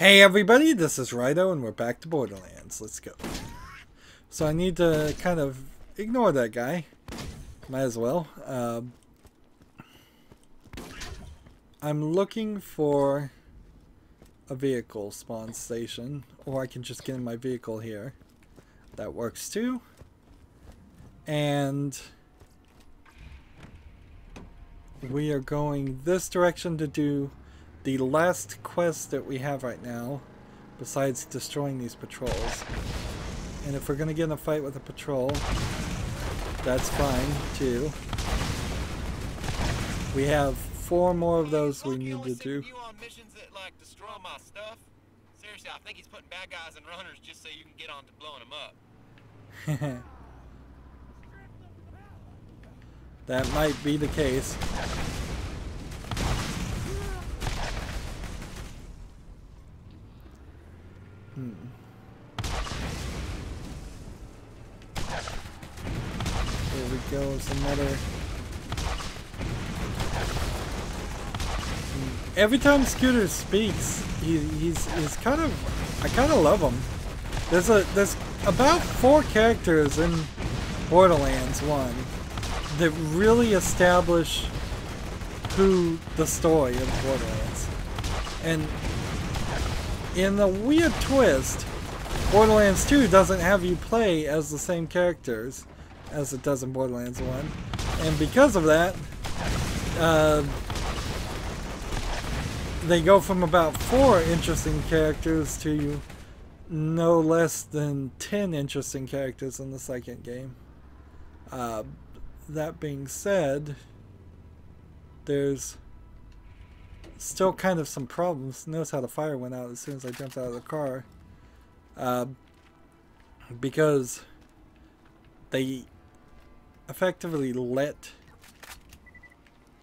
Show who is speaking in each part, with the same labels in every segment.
Speaker 1: Hey everybody, this is Rydo and we're back to Borderlands. Let's go. So I need to kind of ignore that guy. Might as well. I'm looking for a vehicle spawn station, or I can just get in my vehicle here. That works too. And we are going this direction to do the last quest that we have right now, besides destroying these patrols. And if we're gonna get in a fight with a patrol, that's fine too. We have 4 more of those we need to do.
Speaker 2: Seriously, I think he's putting bad guys and runners just so you can get on to blowing them up.
Speaker 1: That might be the case. There we go, some other... Every time Scooter speaks, he's kind of... I kind of love him. There's about 4 characters in Borderlands 1 that really establish who the story of Borderlands. And in a weird twist, Borderlands 2 doesn't have you play as the same characters as it does in Borderlands 1. And because of that, they go from about 4 interesting characters to no less than 10 interesting characters in the second game. That being said, there's still kind of some problems. Notice how the fire went out as soon as I jumped out of the car. Because they effectively let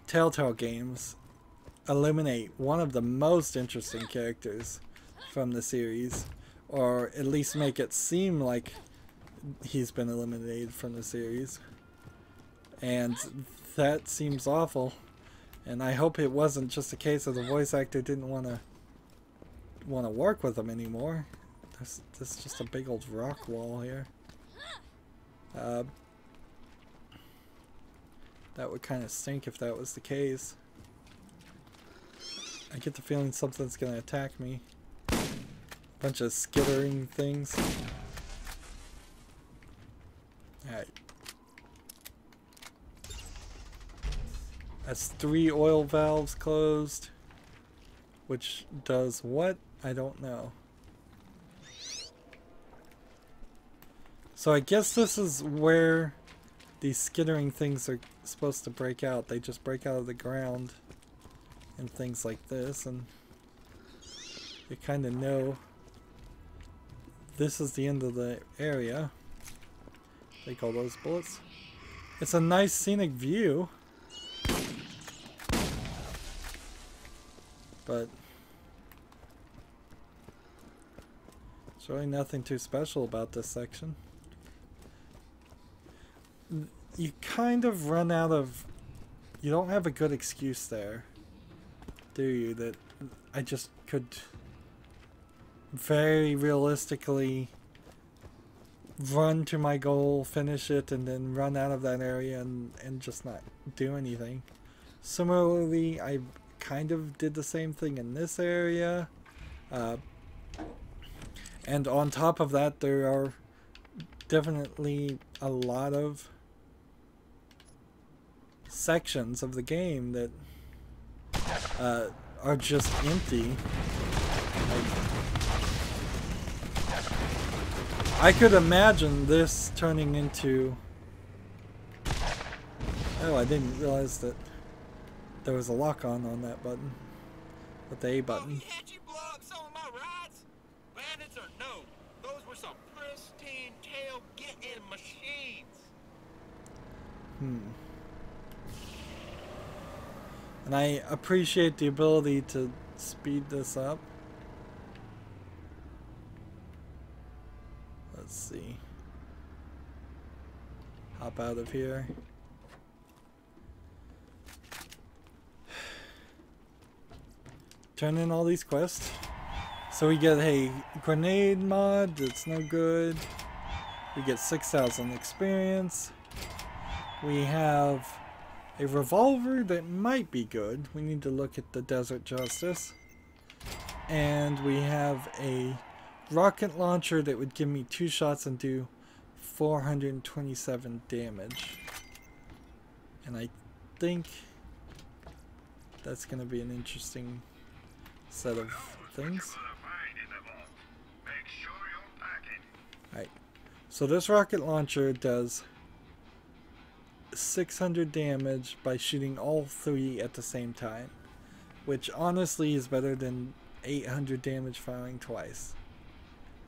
Speaker 1: Telltale Games eliminate one of the most interesting characters from the series, or at least make it seem like he's been eliminated from the series. And that seems awful. And I hope it wasn't just a case of the voice actor didn't want to work with them anymore. There's just a big old rock wall here. That would kind of stink if that was the case. I get the feeling something's gonna attack me. Bunch of skittering things. Alright. That's 3 oil valves closed. Which does what? I don't know. So I guess this is where these skittering things are supposed to break out. They just break out of the ground and things like this, and you kind of know this is the end of the area. Take all those bullets. It's a nice scenic view, but there's really nothing too special about this section. You kind of run out of... You don't have a good excuse there, do you? That I just could very realistically run to my goal, finish it, and then run out of that area and just not do anything. Similarly, I kind of did the same thing in this area. And on top of that, there are definitely a lot of sections of the game that are just empty. I could imagine this turning into... Oh, I didn't realize that there was a lock-on that button. With the A button.
Speaker 2: Can't you blow up some of my rides? Bandits or no, those were some pristine tail-getting machines.
Speaker 1: And I appreciate the ability to speed this up. Let's see. Hop out of here. Turn in all these quests. So we get a grenade mod that's no good. We get 6,000 experience. We have a revolver that might be good. We need to look at the Desert Justice. And we have a rocket launcher that would give me 2 shots and do 427 damage. And I think that's going to be an interesting set of things. Alright, so this rocket launcher does 600 damage by shooting all 3 at the same time, which honestly is better than 800 damage firing twice.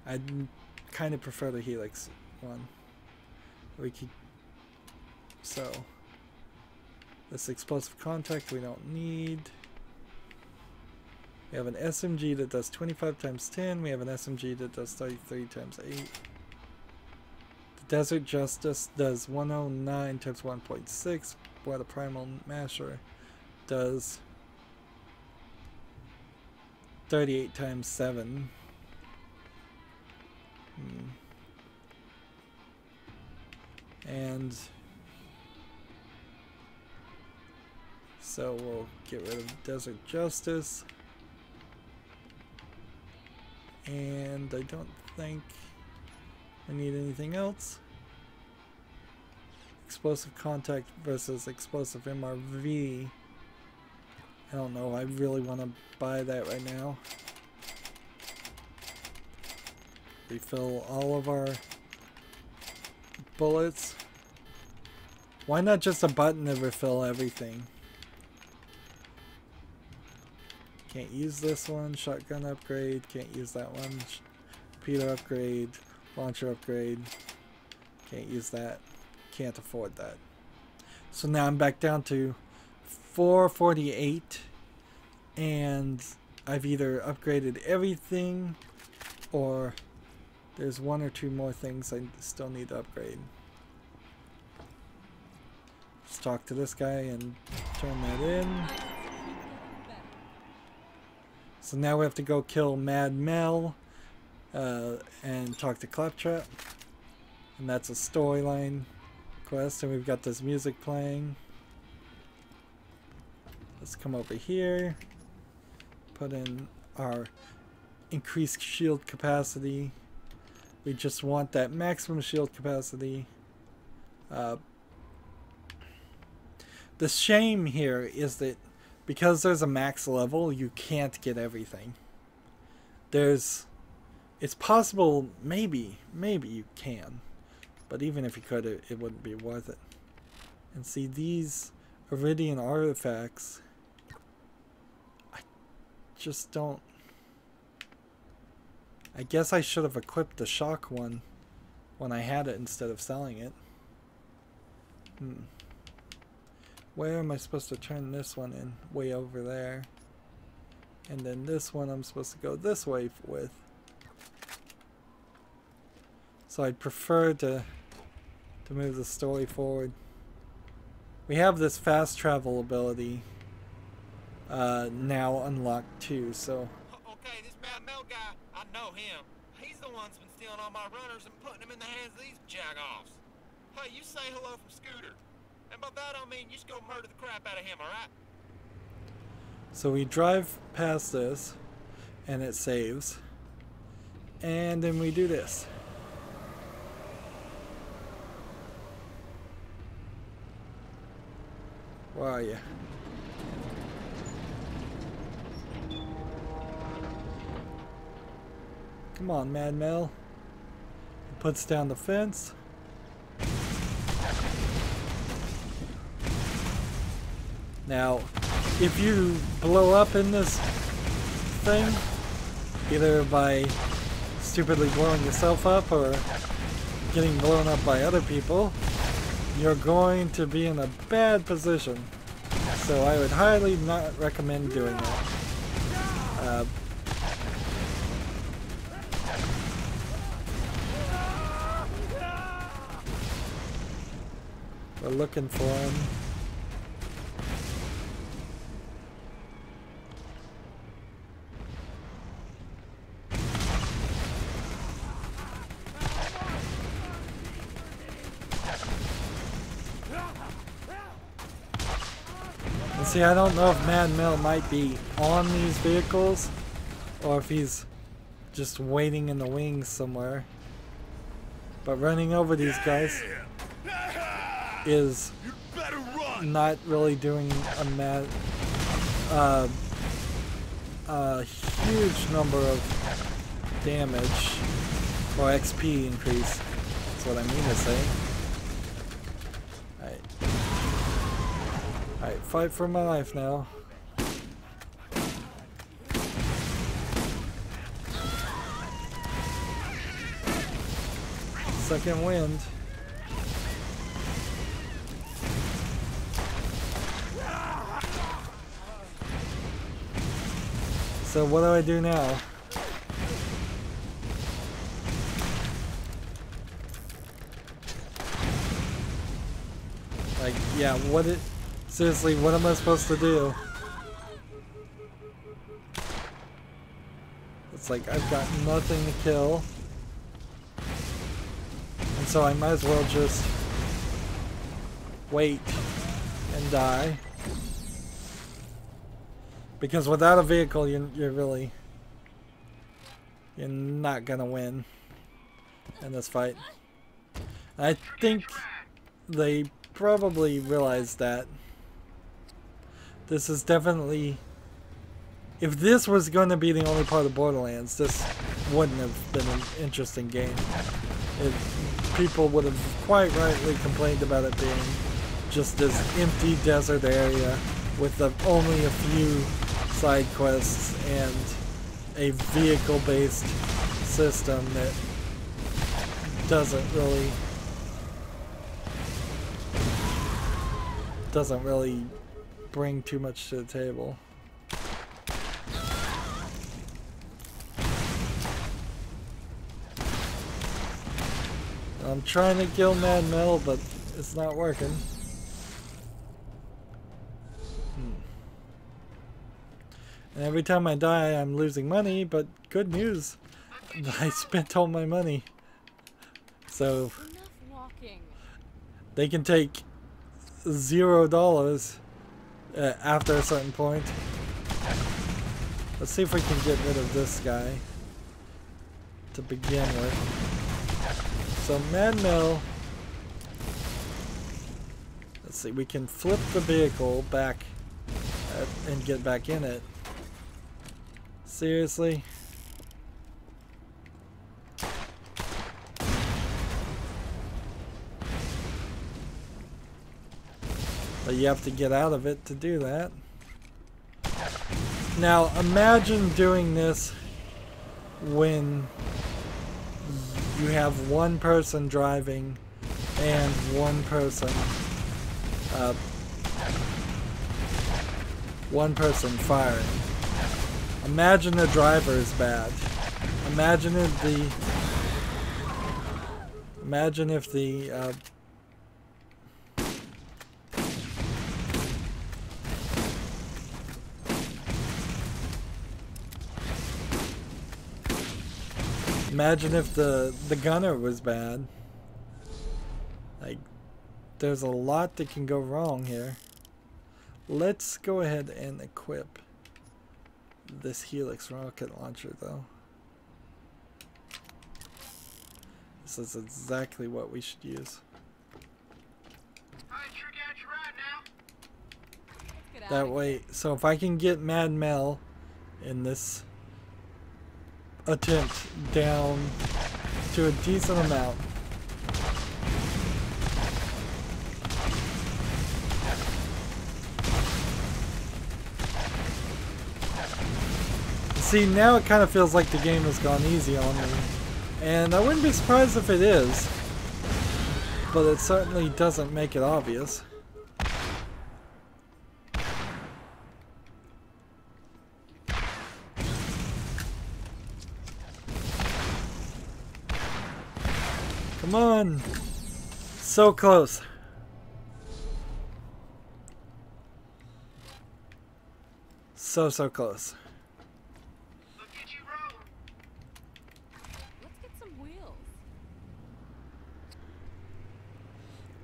Speaker 1: I'd kind of prefer the Helix one. We could, so this explosive contact we don't need. We have an SMG that does 25 times 10. We have an SMG that does 33 times 8. The Desert Justice does 109 times 1.6, while the Primal Masher does 38 times 7. And so we'll get rid of Desert Justice. And I don't think I need anything else. Explosive contact versus explosive MRV. I don't know, I really want to buy that right now. Refill all of our bullets. Why not just a button to refill everything? Can't use this one. Shotgun upgrade. Can't use that one. Repeater upgrade. Launcher upgrade. Can't use that. Can't afford that. So now I'm back down to 448. And I've either upgraded everything or there's 1 or 2 more things I still need to upgrade. Let's talk to this guy and turn that in. So now we have to go kill Mad Mel and talk to Claptrap. And that's a storyline quest. And we've got this music playing. Let's come over here. Put in our increased shield capacity. We just want that maximum shield capacity. The shame here is that because there's a max level, you can't get everything. It's possible, maybe you can. But even if you could, it wouldn't be worth it. And see, these Iridian artifacts, I just don't... I guess I should have equipped the shock one when I had it instead of selling it. Where am I supposed to turn this one in? Way over there. And then this one I'm supposed to go this way with. So I'd prefer to move the story forward. We have this fast travel ability now unlocked too, so...
Speaker 2: Okay, this Mad Mel guy, I know him. He's the one that's been stealing all my runners and putting them in the hands of these jagoffs. Hey, you say hello from Scooter. And by that I mean you just go murder the crap out of him, alright?
Speaker 1: So we drive past this, and it saves. And then we do this. Where are you? Come on, Mad Mel. He puts down the fence. Now, if you blow up in this thing, either by stupidly blowing yourself up or getting blown up by other people, you're going to be in a bad position. So I would highly not recommend doing that. We're looking for him. See, I don't know if Mad Mel might be on these vehicles or if he's just waiting in the wings somewhere. But running over these guys is not really doing a huge number of damage or XP increase. That's what I mean to say. Alright, fight for my life now. Second wind. So what do I do now? Like, yeah, seriously, what am I supposed to do? It's like I've got nothing to kill. And so I might as well just wait and die. Because without a vehicle, you're not gonna win in this fight. I think they probably realized that. This is definitely... If this was going to be the only part of Borderlands, this wouldn't have been an interesting game. People would have quite rightly complained about it being just this empty desert area with only a few side quests and a vehicle-based system that doesn't really bring too much to the table. I'm trying to kill Mad Mel, but it's not working. And every time I die, I'm losing money, but good news, I spent all my money. So they can take $0 after a certain point. Let's see if we can get rid of this guy to begin with. So Mad Mel, let's see, we can flip the vehicle back and get back in it. Seriously? But you have to get out of it to do that. Now imagine doing this when you have one person driving and one person firing. Imagine the driver is bad. Imagine if the imagine if the gunner was bad. Like, there's a lot that can go wrong here. Let's go ahead and equip this Helix rocket launcher, though. This is exactly what we should use. That way, so if I can get Mad Mel in this attempt down to a decent amount. See, now it kind of feels like the game has gone easy on me. And I wouldn't be surprised if it is. But it certainly doesn't make it obvious. Come on! So close. So close.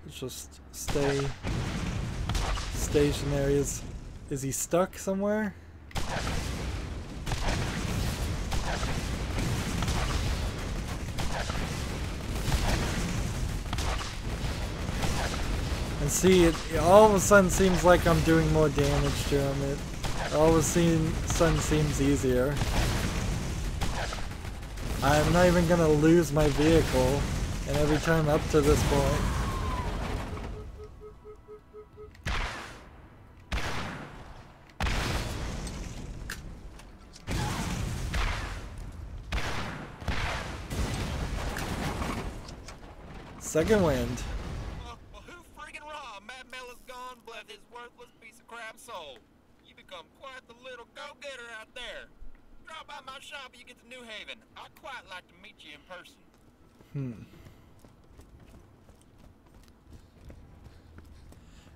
Speaker 1: Just stay stationary as Is he stuck somewhere? And see, it all of a sudden seems like I'm doing more damage to him. It all of a sudden seems easier. I'm not even gonna lose my vehicle, and every time up to this point. Second wind.
Speaker 2: Well, who friggin' raw? Mad Mel is gone, bless his worthless piece of crap soul. You become quite the little go-getter out there. Drop by my shop and you get to New Haven. I'd quite like to meet you in person.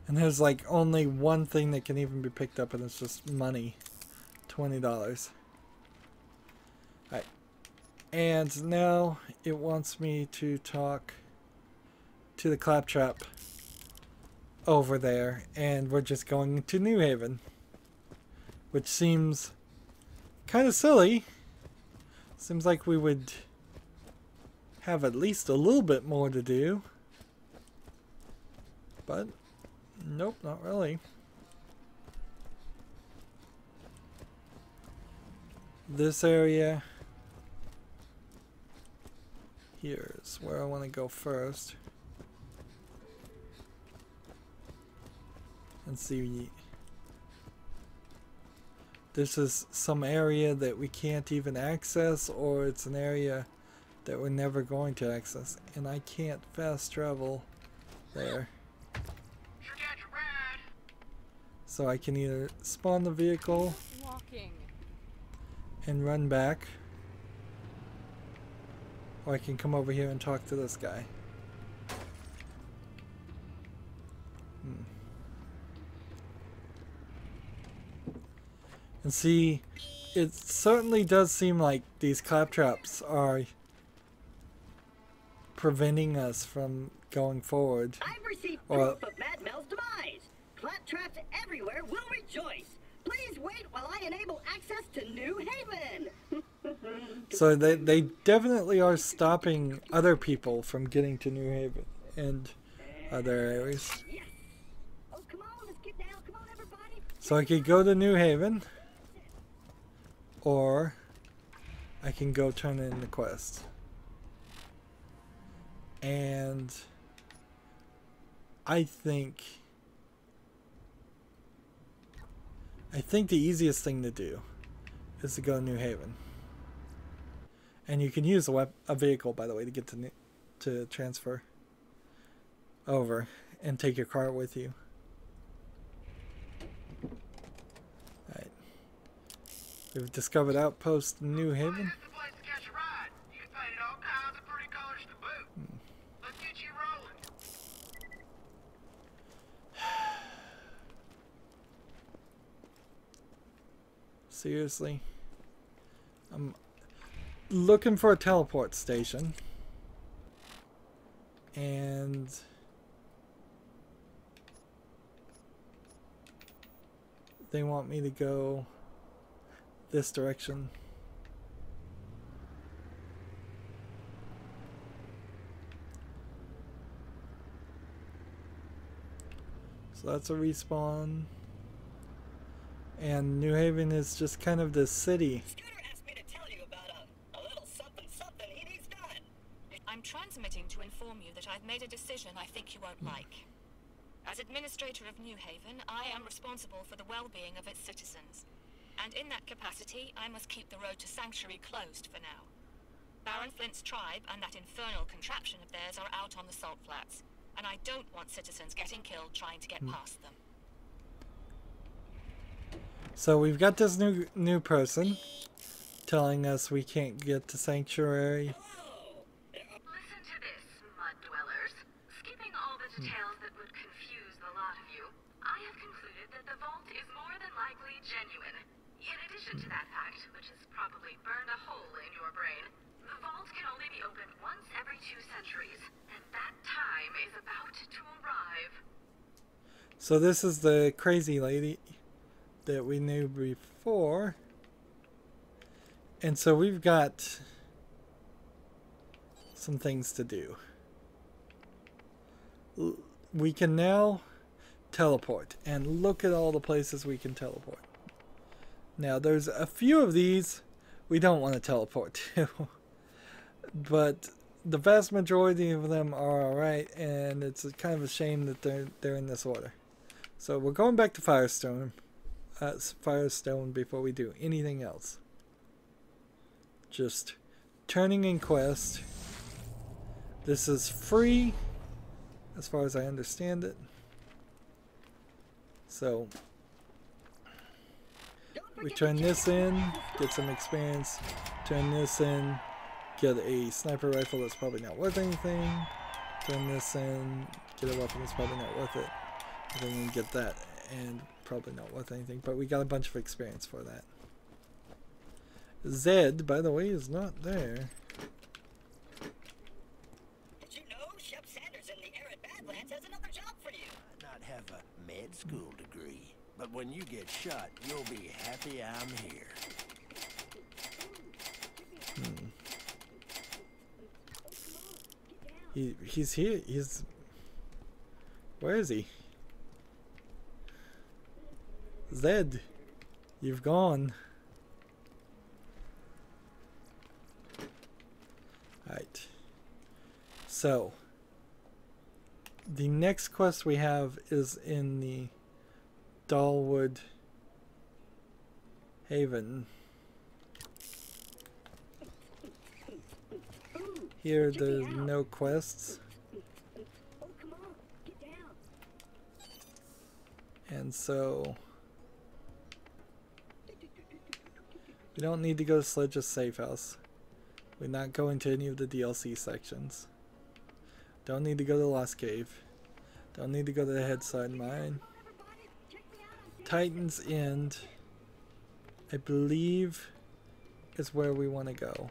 Speaker 1: And there's like only one thing that can even be picked up, and it's just money. $20. Alright. And now it wants me to talk to the claptrap over there, and we're just going to New Haven, which seems kind of silly. Seems like we would have at least a little bit more to do, but nope, not really. This area here is where I want to go first. And see, this is some area that we can't even access, or it's an area that we're never going to access, and I can't fast travel there. So I can either spawn the vehicle and run back, or I can come over here and talk to this guy. And see, it certainly does seem like these claptraps are preventing us from going forward.
Speaker 3: I've received proof of Mad Mel's demise. Claptraps everywhere will rejoice. Please wait while I enable access to New Haven.
Speaker 1: So they definitely are stopping other people from getting to New Haven and other areas.
Speaker 3: Yes. Oh, come on, let's get down. Come on, everybody.
Speaker 1: So I could go to New Haven, or I can go turn in the quest. And I think the easiest thing to do is to go to New Haven. And you can use a vehicle, by the way, to get to transfer over and take your car with you. Alright. We've discovered Outpost New Haven. Seriously? I'm looking for a teleport station. And they want me to go this direction. So that's a respawn. And New Haven is just kind of the city.
Speaker 3: Scooter asked me to tell you about a little something he needs done.
Speaker 4: I'm transmitting to inform you that I've made a decision I think you won't like. As administrator of New Haven, I am responsible for the well-being of its citizens. And in that capacity, I must keep the road to Sanctuary closed for now. Baron Flint's tribe and that infernal contraption of theirs are out on the salt flats, and I don't want citizens getting killed trying to get past them.
Speaker 1: So we've got this new person telling us we can't get to Sanctuary.
Speaker 5: Listen to this, mud dwellers. Skipping all the details that would confuse the lot of you, I have concluded that the vault is more than likely genuine. In addition to that fact, which has probably burned a hole in your brain, the vault can only be opened once every 2 centuries, and that time is about to arrive.
Speaker 1: So this is the crazy lady that we knew before. And so we've got some things to do. We can now teleport, and look at all the places we can teleport. Now there's a few of these we don't want to teleport to, but the vast majority of them are alright, and it's kind of a shame that they're in this order. So we're going back to Firestone before we do anything else. Just turning in quest. This is free as far as I understand it. So we turn this in, get some experience, turn this in, get a sniper rifle that's probably not worth anything, turn this in, get a weapon that's probably not worth it, and then get that, and probably not worth anything, but we got a bunch of experience for that. Zed, by the way, is not there.
Speaker 3: Did you know Shep Sanders in the arid Badlands has another job for you?
Speaker 6: Might not have a med school degree, but when you get shot, you'll be happy I'm here.
Speaker 1: He's here. Where is he? Zed, you've gone. Alright. So, the next quest we have is in the Dalwood Haven. Here there's no quests.
Speaker 3: Oh, come on, get down.
Speaker 1: And so we don't need to go to Sledge's safe house. We're not going to any of the DLC sections. Don't need to go to Lost Cave. Don't need to go to the Headside Mine. Titan's End, I believe, is where we want to go.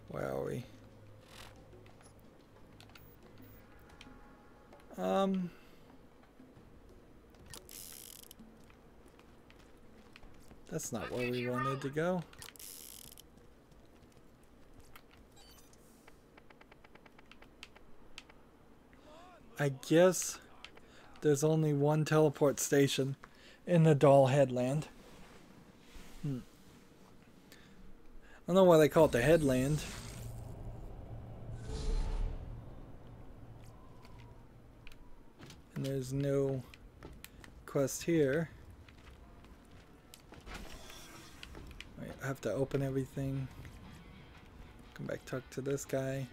Speaker 1: Where are we? That's not where we wanted to go. I guess there's only one teleport station in the Doll Headland. I don't know why they call it the Headland. And there's no quest here. Wait, I have to open everything. Come back, talk to this guy.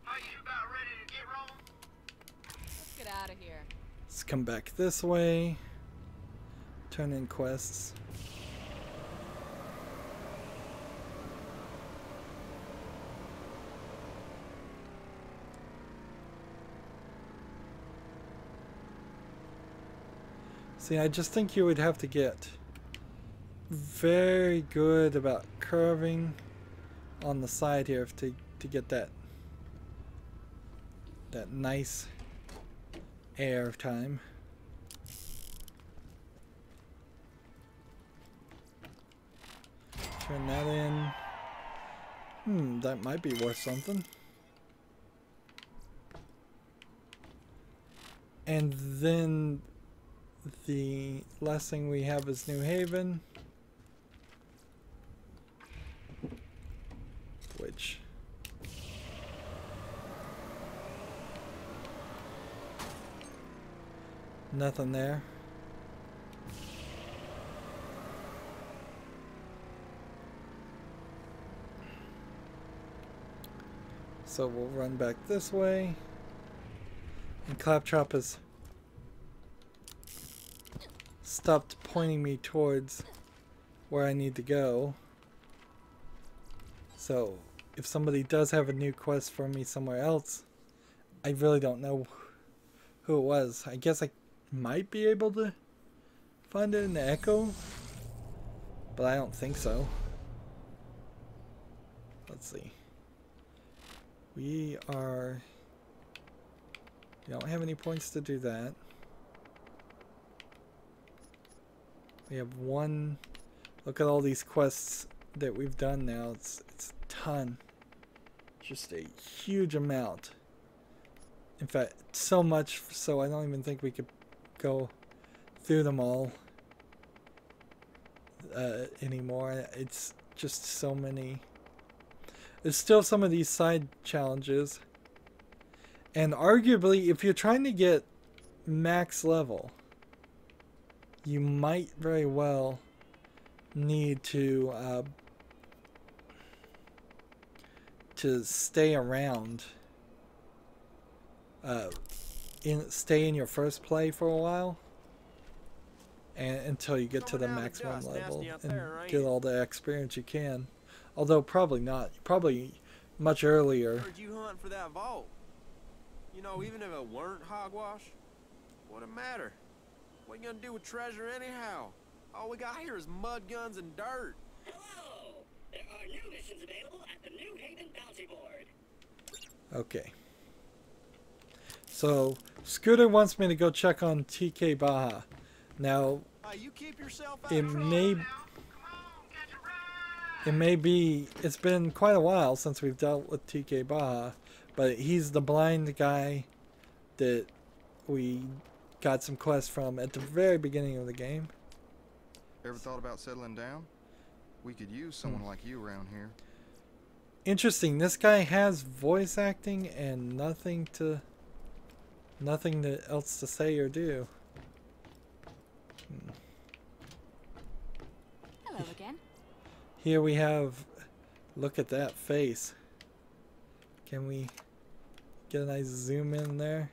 Speaker 5: Are you about ready to get rolling?
Speaker 7: Let's get out of here.
Speaker 1: Let's come back this way. Turn in quests. See, I just think you would have to get very good about curving on the side here to get that nice air time. Turn that in. That might be worth something. And then the last thing we have is New Haven, which nothing there. So we'll run back this way, and Claptrap has stopped pointing me towards where I need to go. So if somebody does have a new quest for me somewhere else, I really don't know who it was. I guess I might be able to find it in the echo, but I don't think so. Let's see. We don't have any points to do that. We have one. Look at all these quests that we've done now. It's a ton. Just a huge amount. In fact, so much so I don't even think we could go through them all anymore. It's just so many. There's still some of these side challenges. And arguably, if you're trying to get max level, you might very well need to stay around, stay in your first play for a while, and until you get to the maximum level and get all the experience you can. Although probably not. Probably much earlier.
Speaker 8: Heard you hunting for that vault. You know, even if it weren't hogwash, wouldn't matter. What you gonna do with treasure anyhow? All we got here is mud guns and dirt.
Speaker 3: Hello! There are new missions available at the New Haven Bounty Board.
Speaker 1: Okay. So, Scooter wants me to go check on TK Baja. Now,
Speaker 8: You keep yourself out
Speaker 1: it
Speaker 8: of trouble
Speaker 1: may...
Speaker 8: now.
Speaker 1: It may be, it's been quite a while since we've dealt with TK Baja, but he's the blind guy that we got some quests from at the very beginning of the game.
Speaker 9: Ever thought about settling down? We could use someone like you around here.
Speaker 1: Interesting, this guy has voice acting and nothing else to say or do.
Speaker 4: Hello again.
Speaker 1: Here we have, look at that face. Can we get a nice zoom in there?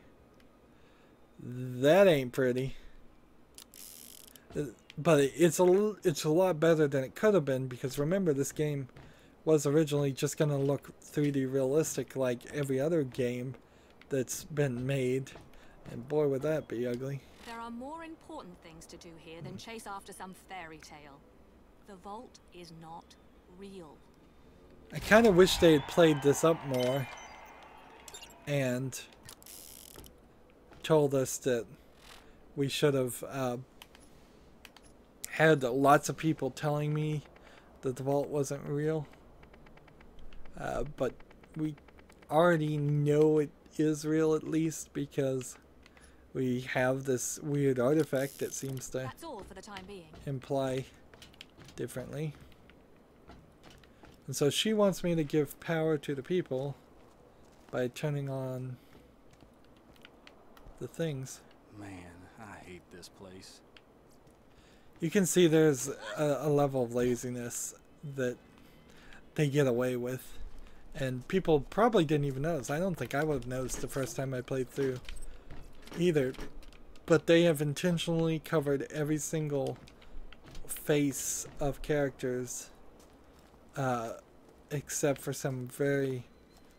Speaker 1: That ain't pretty. But it's a lot better than it could have been, because remember, this game was originally just going to look 3D realistic like every other game that's been made. And boy, would that be ugly.
Speaker 4: There are more important things to do here than chase after some fairy tale. The vault is not real.
Speaker 1: I kind of wish they had played this up more and told us that we should have had lots of people telling me that the vault wasn't real. But we already know it is real, at least, because we have this weird artifact that seems to
Speaker 4: That's all for the time being.
Speaker 1: imply differently. And so she wants me to give power to the people by turning on the things.
Speaker 10: Man, I hate this place.
Speaker 1: You can see there's a level of laziness that they get away with. And people probably didn't even notice. I don't think I would have noticed the first time I played through either. But they have intentionally covered every single face of characters except for some very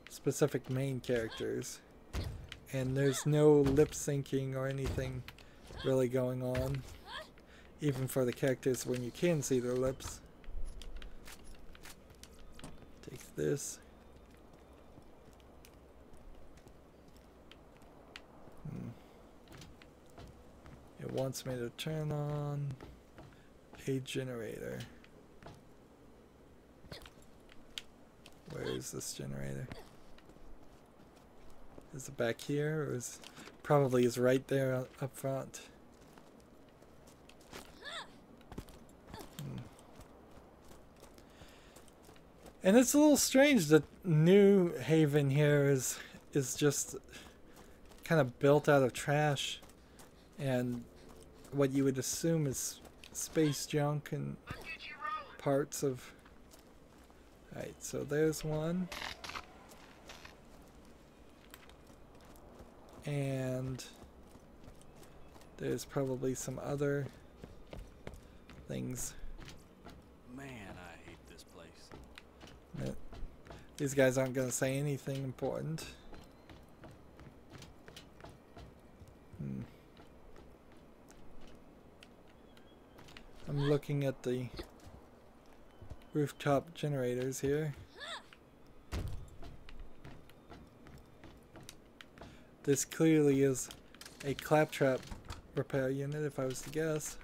Speaker 1: specific main characters. And there's no lip syncing or anything really going on, even for the characters when you can see their lips. Take this. It wants me to turn on a generator. Where is this generator? Is it back here, or is probably is right there up front? And it's a little strange that New Haven here is just kind of built out of trash and what you would assume is space junk and parts of. Alright, so there's one. And there's probably some other things.
Speaker 10: Man, I hate this place.
Speaker 1: These guys aren't going to say anything important. I'm looking at the rooftop generators here. This clearly is a claptrap repair unit, if I was to guess.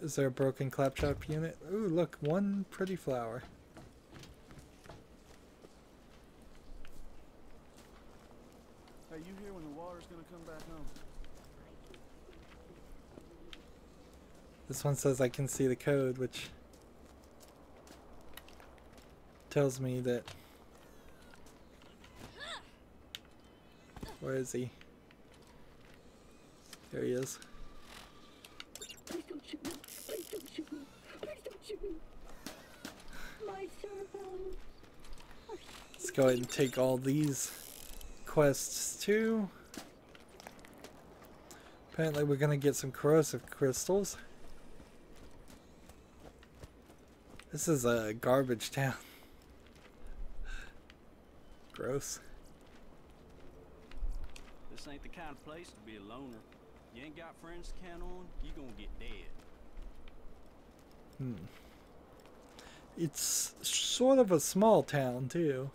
Speaker 1: Is there a broken claptrap unit? Ooh, look, one pretty flower.
Speaker 10: Hey, you hear when the water's gonna come back on?
Speaker 1: This one says I can see the code, which tells me that... Where is he? There he is.
Speaker 3: Please don't shoot me. Please don't shoot me. Please don't shoot me. My servant.
Speaker 1: Let's go ahead and take all these quests too. Apparently we're gonna get some corrosive crystals. This is a garbage town. Gross.
Speaker 10: This ain't the kind of place to be a loner. You ain't got friends to count on, you gonna get dead.
Speaker 1: It's sort of a small town too.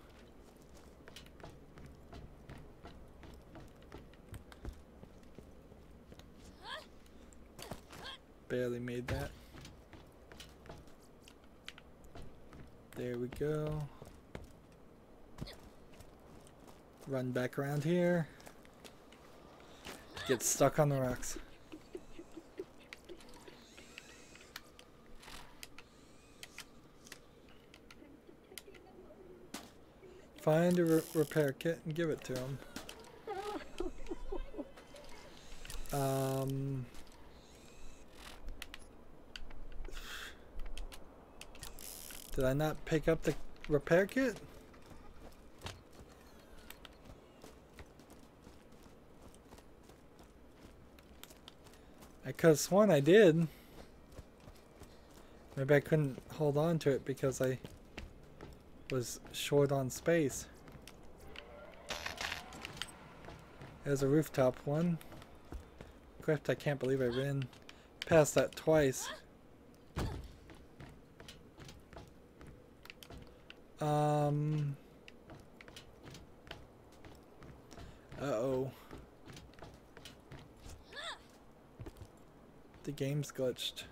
Speaker 1: Barely made that. There we go. Run back around here. Get stuck on the rocks. Find a repair kit and give it to him. Did I not pick up the repair kit? I could have sworn I did. Maybe I couldn't hold on to it because I was short on space. There's a rooftop one. Equipped, I can't believe I ran past that twice. Uh-oh. The game's glitched.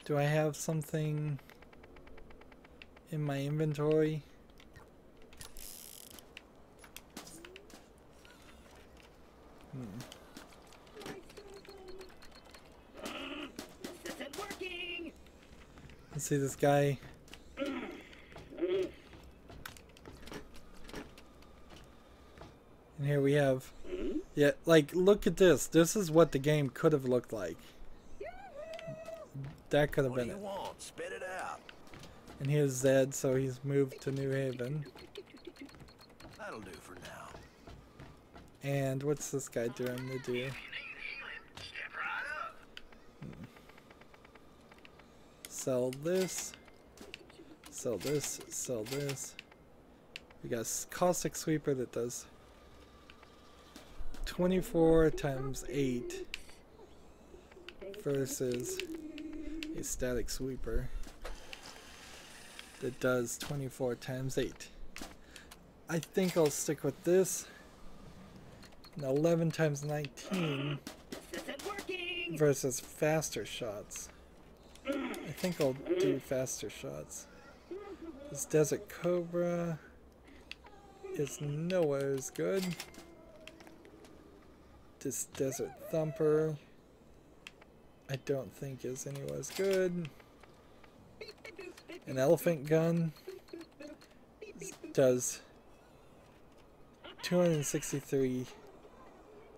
Speaker 1: Do I have something in my inventory?
Speaker 3: This isn't working.
Speaker 1: Let's see this guy. And here we have, yeah, like, look at this. This is what the game could have looked like. That could have been it.
Speaker 6: What do you want? Spit it out.
Speaker 1: And here's Zed, so he's moved to New Haven.
Speaker 6: That'll do for now.
Speaker 1: And what's this guy doing to do? Sell this. Sell this. Sell this. We got a caustic sweeper that does 24 times 8 versus a static sweeper that does 24 times 8. I think I'll stick with this. And 11 times 19 versus faster shots. I think I'll do faster shots. This Desert Cobra is nowhere as good. This Desert Thumper I don't think is anywhere as good. An elephant gun does 263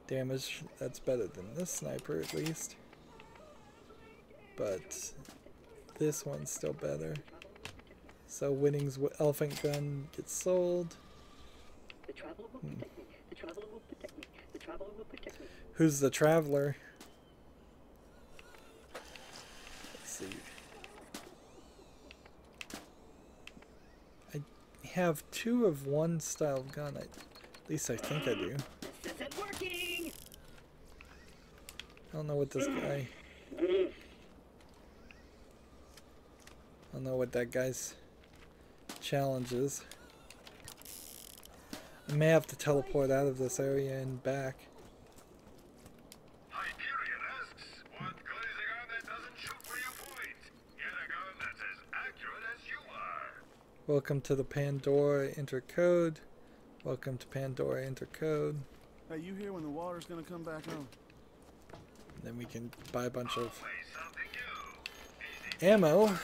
Speaker 1: damage. That's better than this sniper at least. But this one's still better. So Winning's elephant gun gets sold.
Speaker 3: The traveler will protect me. The traveler will protect me. The traveler will protect me.
Speaker 1: Who's the traveler? Let's see. I have 2 of one style of gun. At least I think I do.
Speaker 3: This isn't working.
Speaker 1: I don't know what this guy... I don't know what that guy's challenge is. I may have to teleport out of this area and back.
Speaker 11: Hyperion asks, what good is a gun that doesn't shoot where you point? Get a gun that's as accurate as you are.
Speaker 1: Welcome to the Pandora, enter code. Welcome to Pandora, enter code.
Speaker 12: Hey, you hear when the water's gonna come back on?
Speaker 1: And then we can buy a bunch of ammo.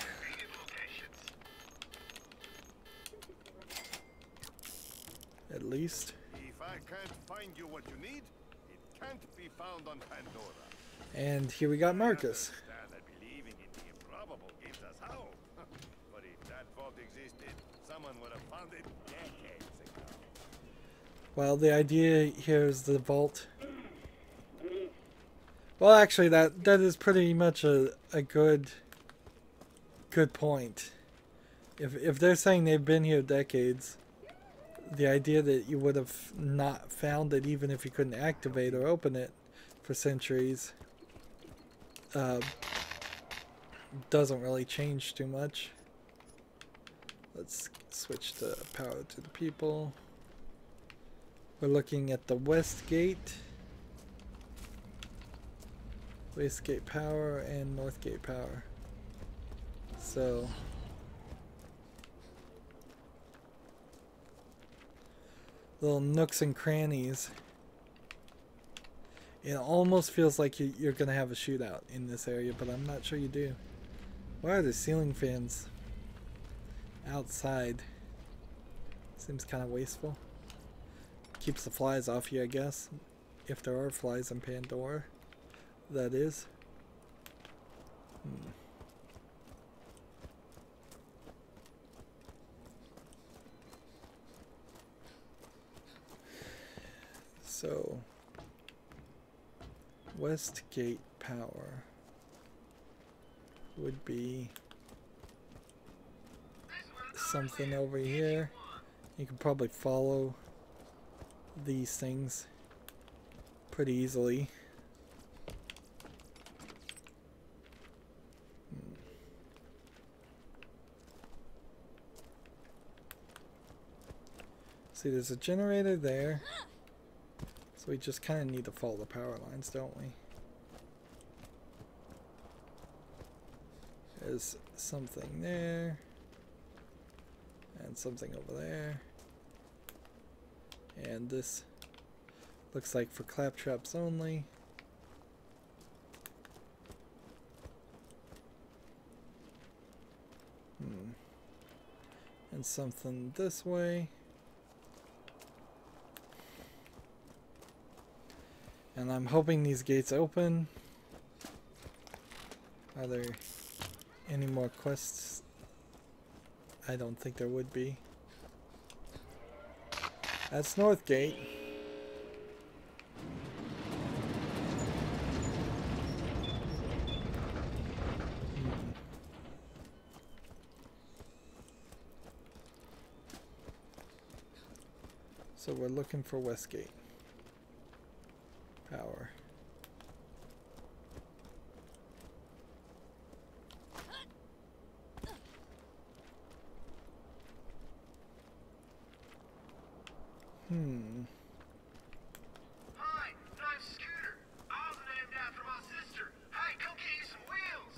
Speaker 1: At least.
Speaker 11: If I can't find you what you need, it can't be found on Pandora.
Speaker 1: And here we got Marcus.
Speaker 11: I understand that believing in the improbable gives us hope. But if that vault existed, someone would have found it decades ago.
Speaker 1: Well, the idea here is the vault. Well, actually, that is pretty much a good point. If they're saying they've been here decades, the idea that you would have not found it even if you couldn't activate or open it for centuries doesn't really change too much. Let's switch the power to the people. We're looking at the west gate. West gate power and north gate power. So little nooks and crannies. It almost feels like you're gonna have a shootout in this area, but I'm not sure you do. Why are there ceiling fans outside? Seems kind of wasteful. Keeps the flies off you, I guess. If there are flies in Pandora, that is. So, west gate power would be something over here. You can probably follow these things pretty easily. See, there's a generator there. So we just kind of need to follow the power lines, don't we? There's something there. And something over there. And this looks like for claptraps only. And something this way. And I'm hoping these gates open. Are there any more quests? I don't think there would be. That's North Gate. So we're looking for Westgate power.
Speaker 11: Hi, I'm Scooter. I was named after my sister. Hey, come get you some wheels.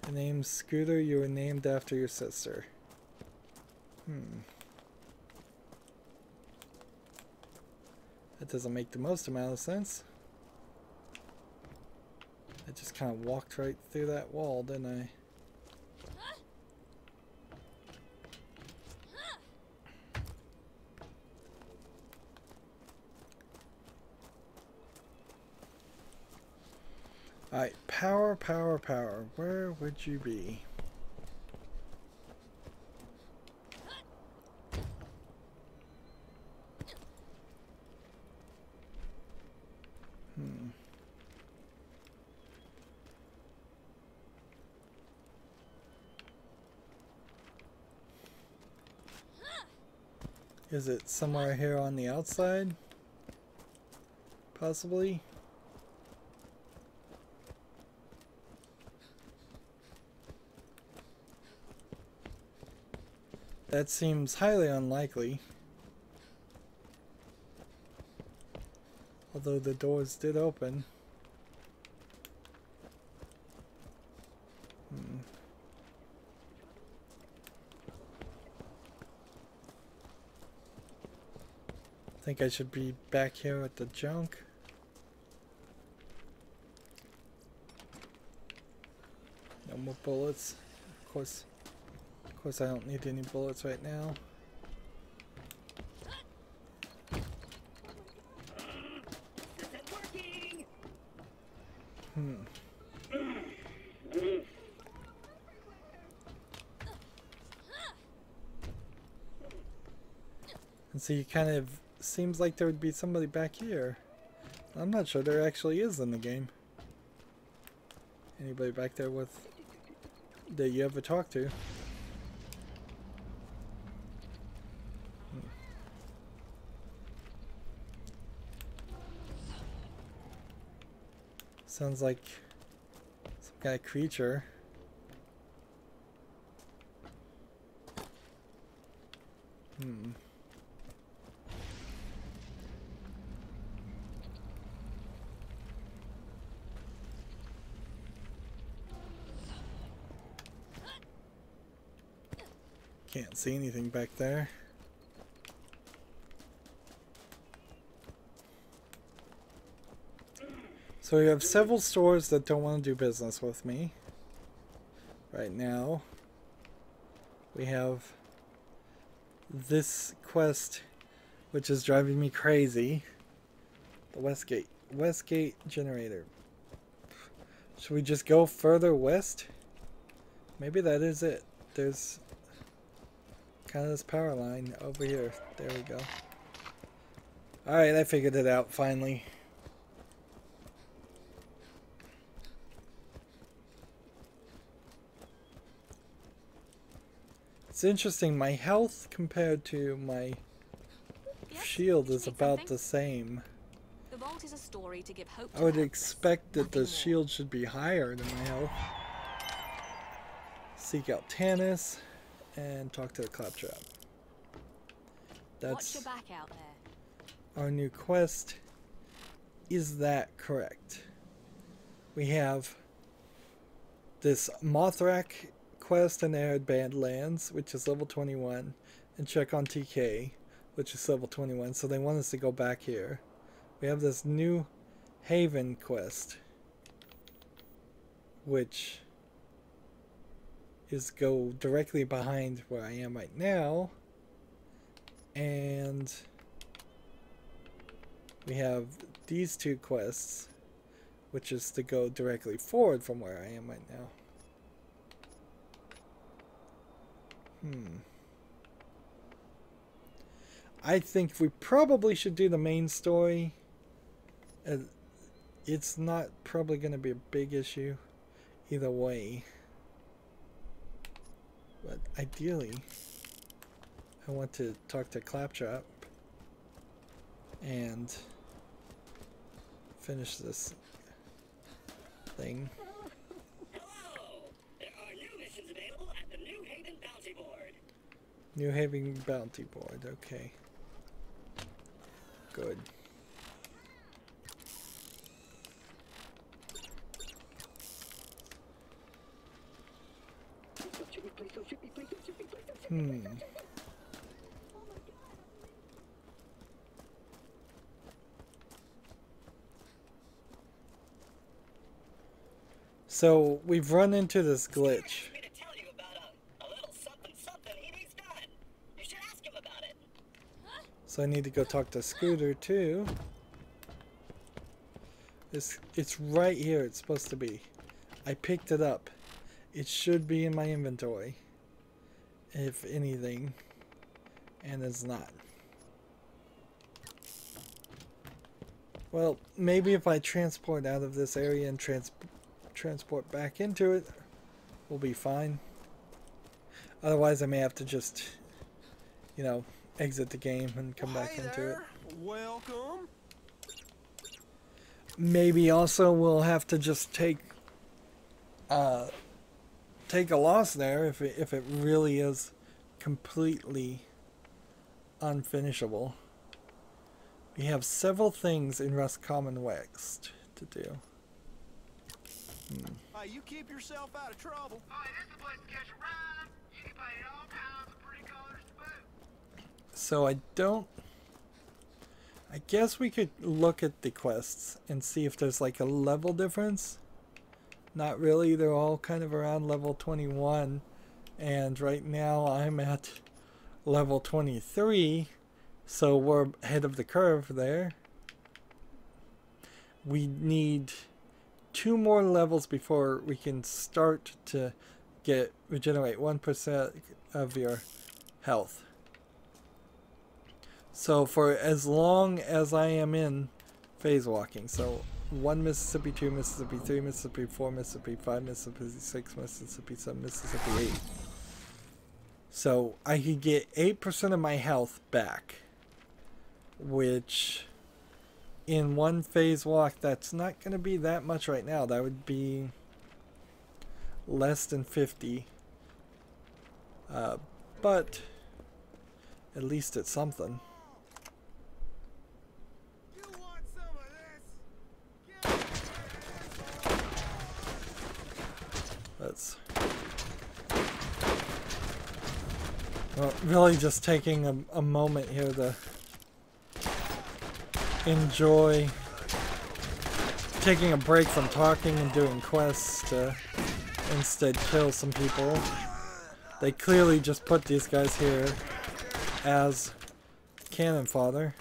Speaker 1: Your name's Scooter. You were named after your sister. That doesn't make the most amount of sense. I just kind of walked right through that wall, didn't I? Alright, power, power, power. Where would you be? Is it somewhere here on the outside? Possibly. That seems highly unlikely. Although the doors did open. I think I should be back here at the junk. No more bullets. Of course I don't need any bullets right now. And so you kind of seems like there would be somebody back here. I'm not sure there actually is in the game. Anybody back there with that you ever talk to? Sounds like some kind of creature. Can't see anything back there. So we have several stores that don't want to do business with me right now. We have this quest, which is driving me crazy. The Westgate generator. Should we just go further west? Maybe that is it. There's kind of this power line over here. There we go. Alright, I figured it out finally. It's interesting, my health compared to my shield is about the same.
Speaker 7: The vault is a story to give hope to
Speaker 1: I would expect that the shield should be higher than my health. Seek out Tannis and talk to the claptrap. That's
Speaker 7: watch your back out there.
Speaker 1: Our new quest. Is that correct? We have this Mothrak quest in Arid Badlands, which is level 21, and check on TK, which is level 21, so they want us to go back here. We have this new Haven quest, which is go directly behind where I am right now, and we have these two quests, which is to go directly forward from where I am right now. I think we probably should do the main story. It's not probably going to be a big issue either way. But ideally, I want to talk to Claptrap and finish this thing. New Haven Bounty Board, okay. Good. So, we've run into this glitch. So I need to go talk to Scooter too. It's right here, it's supposed to be. I picked it up. It should be in my inventory, if anything, and it's not. Well, maybe if I transport out of this area and transport back into it, we'll be fine. Otherwise I may have to just, you know, exit the game and come back
Speaker 8: Hey
Speaker 1: into
Speaker 8: there.
Speaker 1: it.
Speaker 8: Welcome.
Speaker 1: Maybe also we'll have to just take a loss there if it really is completely unfinishable. We have several things in Roscommon West to do.
Speaker 8: Hey, you keep yourself out of trouble.
Speaker 11: Oh, this is the place to catch a ride. You can paint all kinds of pretty colors to boot.
Speaker 1: So I guess we could look at the quests and see if there's like a level difference. Not really, they're all kind of around level 21, and right now I'm at level 23, so we're ahead of the curve there. We need 2 more levels before we can start to regenerate 1% of your health. So for as long as I am in phase walking, so 1 Mississippi, 2 Mississippi, 3 Mississippi, 4 Mississippi, 5 Mississippi, 6 Mississippi, 7 Mississippi, 8. So I could get 8% of my health back, which in 1 phase walk, that's not going to be that much right now. That would be less than 50. But at least it's something. That's really just taking a moment here to enjoy taking a break from talking and doing quests to instead kill some people. They clearly just put these guys here as cannon fodder.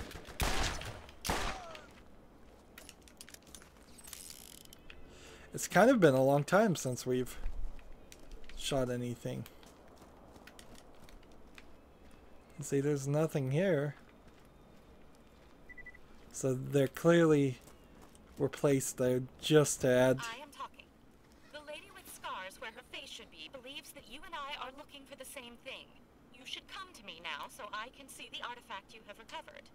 Speaker 1: It's kind of been a long time since we've shot anything. See, there's nothing here. So they're clearly replaced there just to add.
Speaker 4: I am talking. The lady with scars where her face should be believes that you and I are looking for the same thing. You should come to me now so I can see the artifact you have recovered.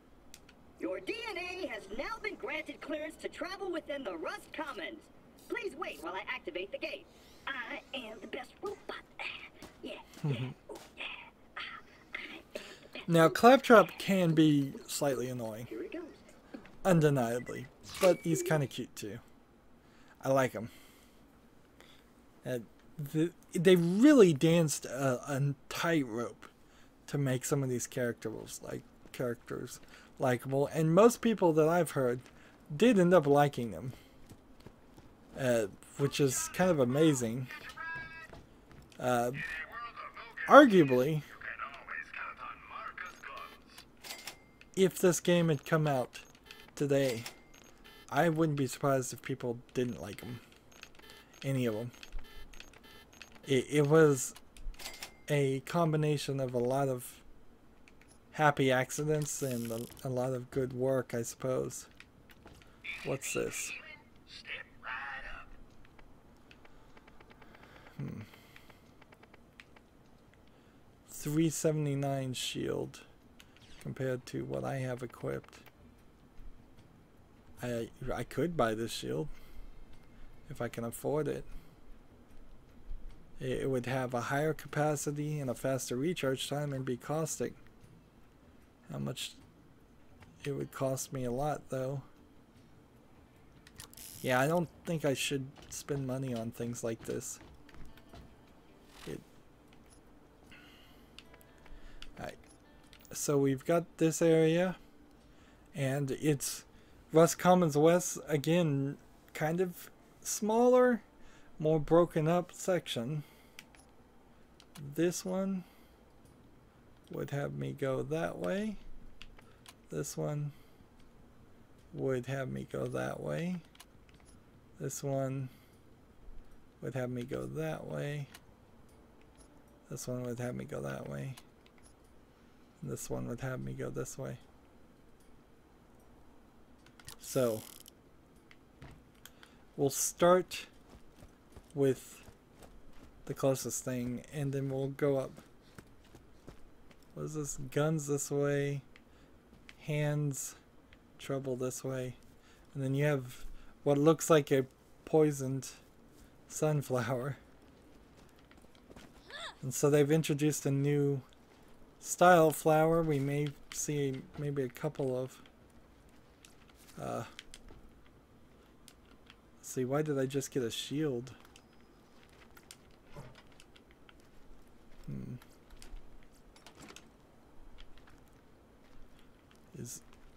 Speaker 3: Your DNA has now been granted clearance to travel within the Rust Commons. Please wait while I activate the gate. I am the best robot. Yeah, yeah, oh, yeah.
Speaker 1: Now, Claptrap can be slightly annoying.
Speaker 3: Here it goes.
Speaker 1: Undeniably. But he's kind of cute too. I like him. They really danced a tightrope to make some of these characters likable. And most people that I've heard did end up liking them. Which is kind of amazing. Arguably, if this game had come out today, I wouldn't be surprised if people didn't like them. Any of them. It was a combination of a lot of happy accidents and a lot of good work, I suppose. What's this? 379 shield compared to what I have equipped. I could buy this shield if I can afford it. It would have a higher capacity and a faster recharge time and be caustic. How much? It would cost me a lot though. Yeah, I don't think I should spend money on things like this. Alright, so we've got this area, and it's Rust Commons West, again, kind of smaller, more broken up section. This one would have me go that way. This one would have me go that way. This one would have me go that way. This one would have me go that way. And this one would have me go this way. So we'll start with the closest thing, and then we'll go up What is this? Guns this way. Hands. Trouble this way. And then you have what looks like a poisoned sunflower. And so they've introduced a new style flower. We may see maybe a couple of... let's see, why did I just get a shield?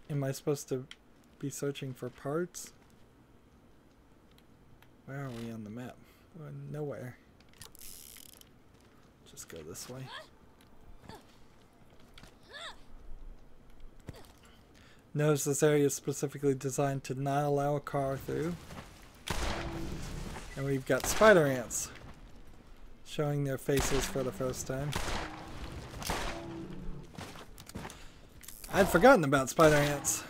Speaker 1: Am I supposed to be searching for parts? Where are we on the map? Nowhere. Just go this way. Notice this area is specifically designed to not allow a car through. And we've got spider ants showing their faces for the first time. I'd forgotten about spider ants.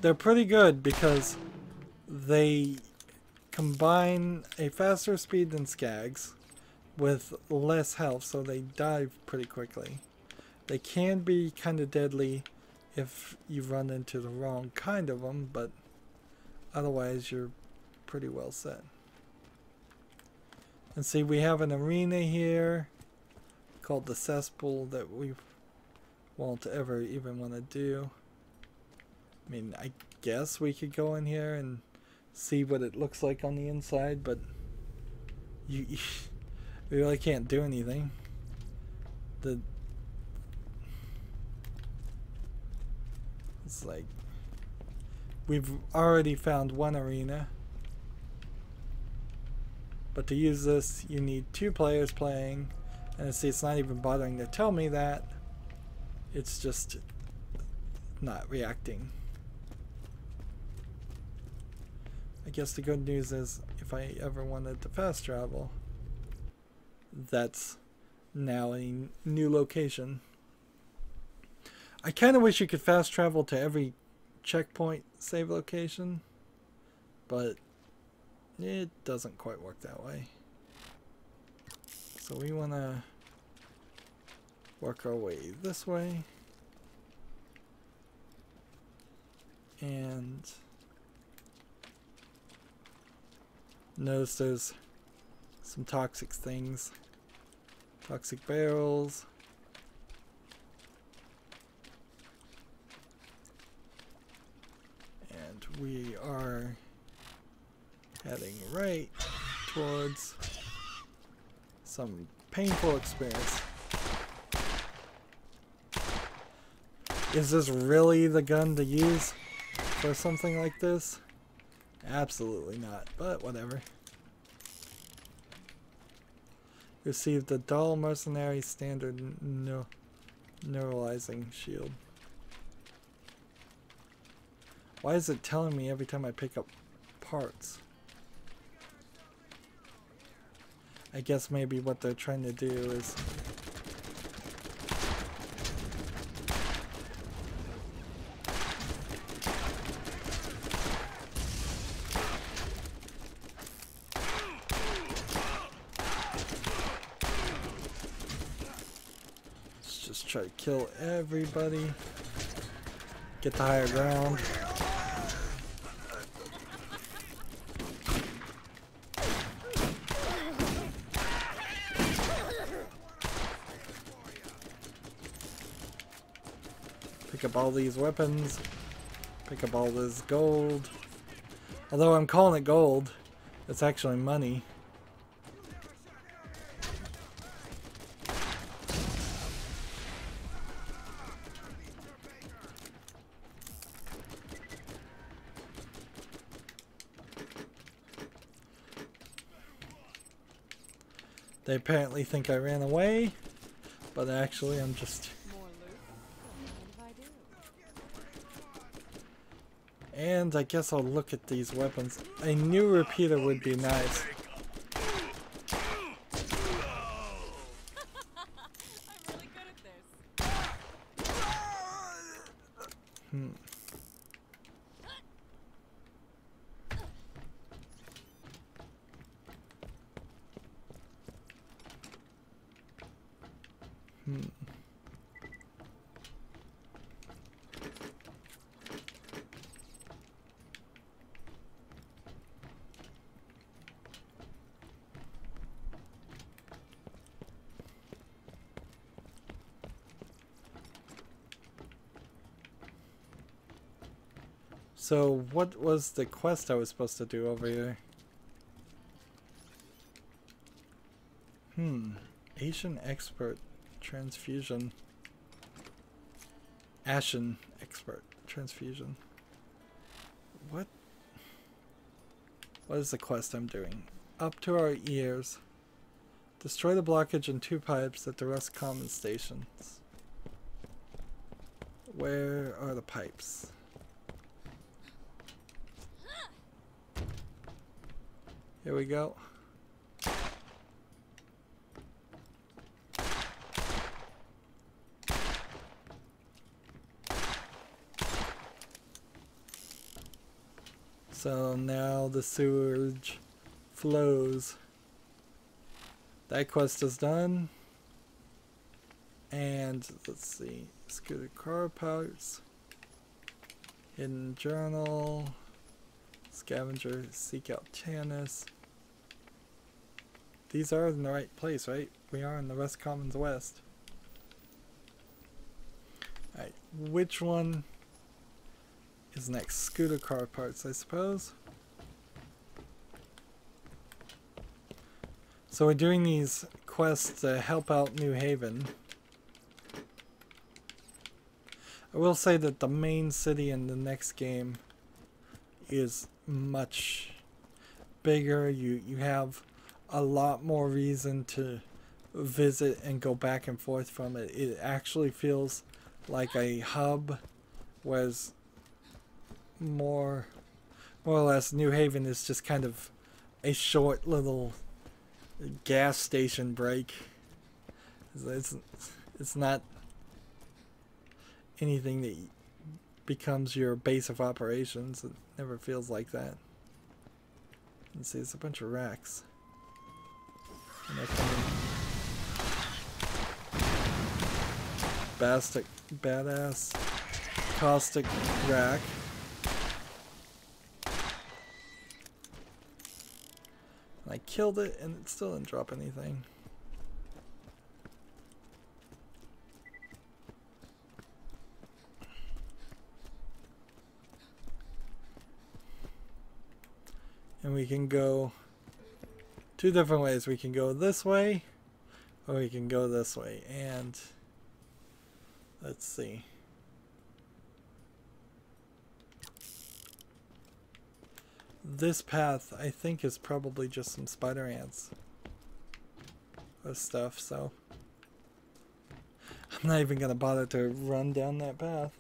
Speaker 1: They're pretty good because they combine a faster speed than skags with less health, so they dive pretty quickly. They can be kind of deadly if you run into the wrong kind of them, but otherwise you're pretty well set. And see, we have an arena here called the cesspool that we won't ever even want to do. I mean, I guess we could go in here and see what it looks like on the inside, but you really can't do anything. It's like we've already found one arena, but to use this you need 2 players playing, and see, it's not even bothering to tell me that. It's just not reacting. I guess the good news is if I ever wanted to fast travel, that's now a new location. I kind of wish you could fast travel to every checkpoint save location, but it doesn't quite work that way. So we want to work our way this way. And notice there's some toxic things. Toxic barrels. And we are heading right towards some painful experience. Is this really the gun to use for something like this? Absolutely not, but whatever. Received the dull mercenary standard neuralizing shield. Why is it telling me every time I pick up parts? I guess maybe what they're trying to do is try to kill everybody. Get the higher ground. Pick up all these weapons. Pick up all this gold. Although I'm calling it gold, it's actually money. They apparently think I ran away, but actually I'm just... And I guess I'll look at these weapons. A new repeater would be nice. So what was the quest I was supposed to do over here? Asian expert transfusion. Ashen expert transfusion. What is the quest I'm doing? Up to our ears. Destroy the blockage in 2 pipes at the Rust Common stations. Where are the pipes? Here we go. So now the sewage flows. That quest is done. And let's see. Scooter car parts. Hidden journal. Scavenger. Seek out Tannis. These are in the right place, right? We are in the West Commons West. Alright, which one is next? Scooter car parts, I suppose. So we're doing these quests to help out New Haven. I will say that the main city in the next game is much bigger. You have a lot more reason to visit and go back and forth from it. It actually feels like a hub, whereas more or less New Haven is just kind of a short little gas station break. It's not anything that becomes your base of operations. It never feels like that. Let's see, it's a bunch of racks. And they're coming. Badass caustic rack. I killed it and it still didn't drop anything. And we can go 2 different ways. We can go this way or we can go this way. And let's see. This path, I think, is probably just some spider ants or stuff, so I'm not even gonna bother to run down that path.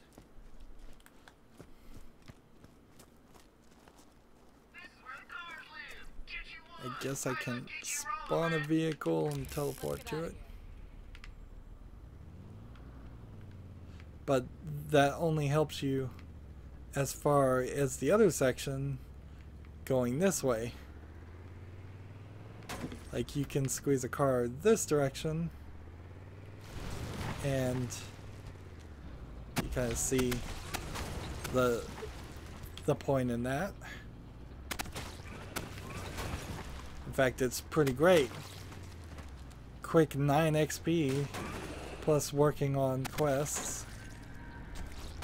Speaker 1: I guess I can spawn a vehicle and teleport to it. But that only helps you as far as the other section going this way. Like, you can squeeze a car this direction and you kind of see the point in that. In fact, it's pretty great. Quick 9 XP plus working on quests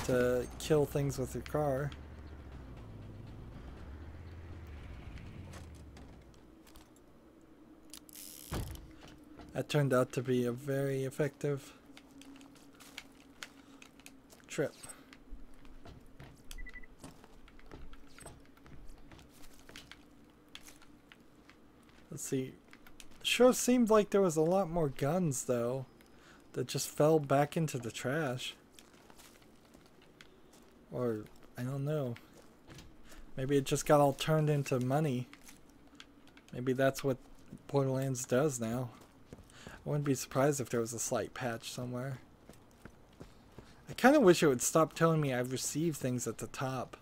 Speaker 1: to kill things with your car. That turned out to be a very effective trip. Let's see. Sure seemed like there was a lot more guns, though, that just fell back into the trash. Or, I don't know. Maybe it just got all turned into money. Maybe that's what Borderlands does now. I wouldn't be surprised if there was a slight patch somewhere. I kind of wish it would stop telling me I've received things at the top.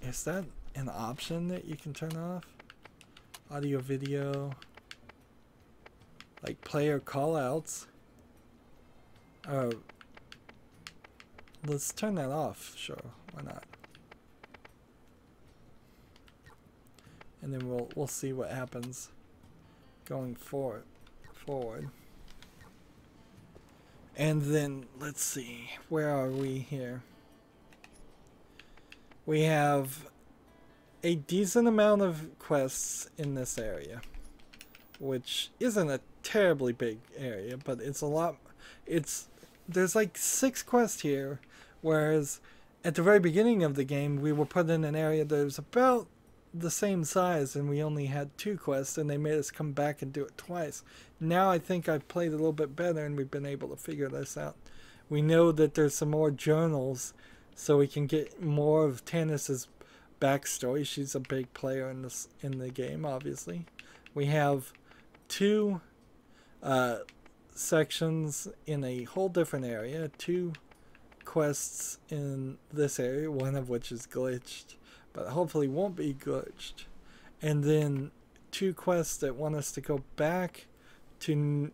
Speaker 1: Is that an option that you can turn off? Audio, video, like player callouts. Let's turn that off. Sure, why not? And then we'll see what happens going forward. And then let's see, where are we here? We have a decent amount of quests in this area, which isn't a terribly big area, but it's a lot. There's like 6 quests here, whereas at the very beginning of the game we were put in an area that was about the same size and we only had 2 quests, and they made us come back and do it twice. Now I think I've played a little bit better and we've been able to figure this out. We know that there's some more journals, so we can get more of Tannis's backstory. She's a big player in the game, obviously. We have 2 sections in a whole different area, 2 quests in this area, one of which is glitched, but hopefully won't be glitched, and then 2 quests that want us to go back to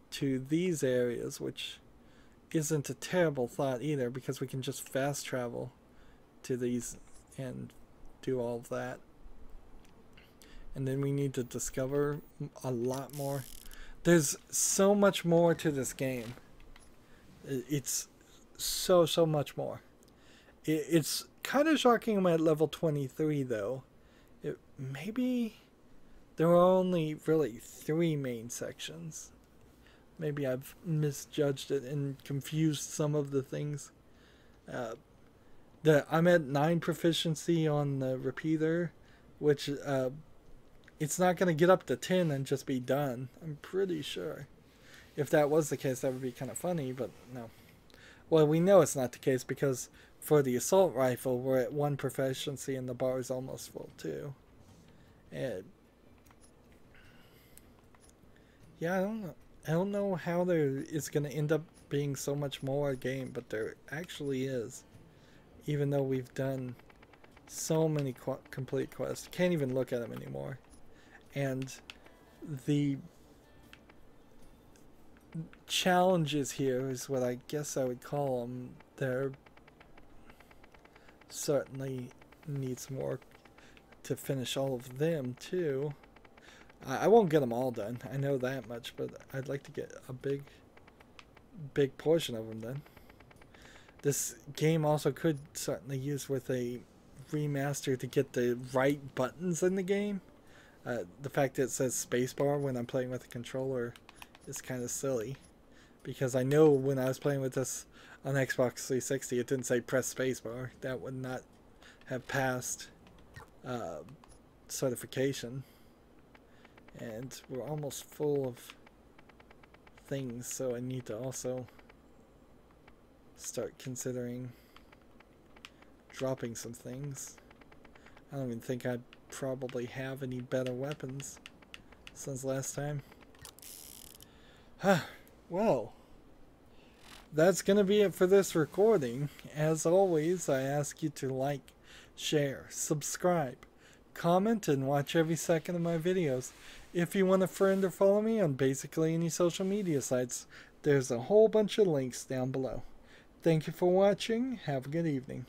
Speaker 1: these areas, which isn't a terrible thought either, because we can just fast travel to these and do all of that. And then we need to discover a lot more. There's so much more to this game. It's so much more. It's kind of shocking I'm at level 23 though. Maybe there are only really 3 main sections. Maybe I've misjudged it and confused some of the things. I'm at 9 proficiency on the repeater, which it's not going to get up to 10 and just be done. I'm pretty sure. If that was the case, that would be kind of funny, but no. Well, we know it's not the case because for the assault rifle, we're at 1 proficiency and the bar is almost full too. And yeah, I don't know how there is going to end up being so much more game, but there actually is. Even though we've done so many complete quests. Can't even look at them anymore. And the challenges here is what I guess I would call them. They're certainly needs more to finish all of them too. I won't get them all done, I know that much, but I'd like to get a big portion of them done. This game also could certainly use with a remaster to get the right buttons in the game. The fact that it says spacebar when I'm playing with a controller is kind of silly, because I know when I was playing with this on Xbox 360 it didn't say press spacebar. That would not have passed certification. And we're almost full of things, so I need to also start considering dropping some things. I don't even think I probably have any better weapons since last time. Well, that's gonna be it for this recording. As always, I ask you to like, share, subscribe, comment, and watch every second of my videos. If you want a friend or follow me on basically any social media sites, there's a whole bunch of links down below. Thank you for watching. Have a good evening.